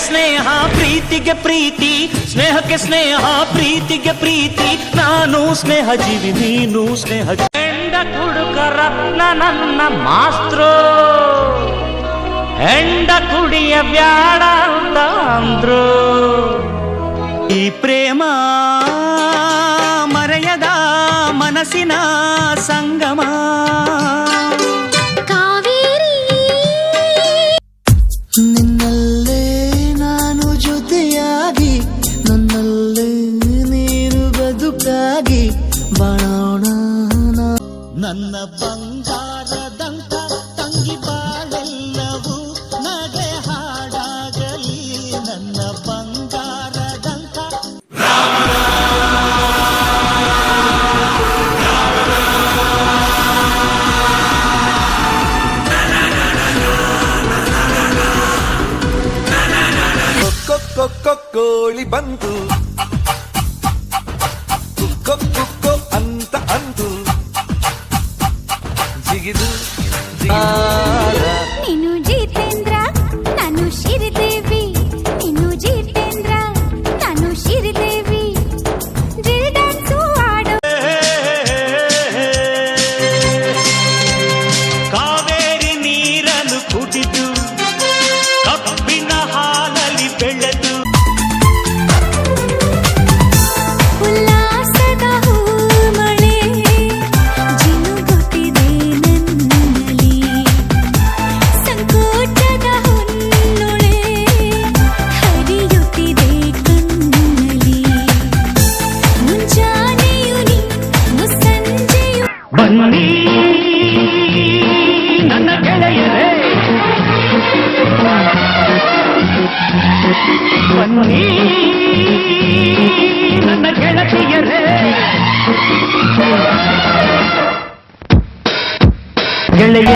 ಸ್ನೇಹ ಪ್ರೀತಿಗೆ ಪ್ರೀತಿ, ಸ್ನೇಹಕ್ಕೆ ಸ್ನೇಹ ಪ್ರೀತಿಗೆ ಪ್ರೀತಿ. ನಾನು ಸ್ನೇಹ ಜೀವಿ, ನೀನು ಸ್ನೇಹ ಹೆಂಡ ಕುಡುಕರ ನನ್ನ ಮಾಸ್ತ್ರೋ, ಹೆಂಡ ಕುಡಿಯ ಬ್ಯಾಡ ಅಂತ ಅಂದ್ರು. ಈ ಪ್ರೇಮ ಮರೆಯದ ಮನಸ್ಸಿನ ಸಂಗಮ. ಕಾವೇರಿ ನಿನ್ನಲ್ಲೇ ನಾನು ಜೊತೆಯಾಗಿ, ನನ್ನಲ್ಲೇ ನೀನು ಬದುಕಾಗಿ ಬಾಳೋಣ. ನನ್ನ ಬಂಗಾರದಂತ ತಂಗಿ ಬಾಳೆಲ್ಲವೂ ನಗೆ ಹಾಡಾಗಲಿ. ನನ್ನ ಬಂಗಾರದಂತ ಕೋಳಿ ಬಂತು ಕುಕ್ಕೋ ಅಂತ ಅಂತು ಜಿಗಿದು ನೀನು ಜಿತೇಂದ್ರ, ನಾನು ಶ್ರೀದೇವಿ. ನೀನು ಜಿತೇಂದ್ರ, ನಾನು ಶ್ರೀದೇವಿ. ಡ್ರಿಲ್ ಡ್ಯಾನ್ಸು ಆಡೋ ಕಾವೇರಿ ನೀರನ್ನು ಕುಡಿದು ಕಬ್ಬಿನ ಹಾಲಲ್ಲಿ ಬೆಳೆದು ಉಲ್ಲಾಸದ ಹೂಮಳೆ ಜಿನುಗುತ್ತಿದೆ ನನ್ನಲ್ಲಿ. ಸಂಕೋಚದ ಹೊನ್ನೊಳೆ ಹರಿಯುತ್ತಿದೆ ಕಣ್ಣಲ್ಲಿ. ಮುಂಜಾನೆಯು ನೀ ಮುಸ್ಸಂಜೆಯು ಬನ್ನಿ ನನ್ನ ಗೆಳೆಯರೇ, ಬನ್ನಿ ನನ್ನ ಗೆಳತಿಯರೇ. ಗೆಳೆಯ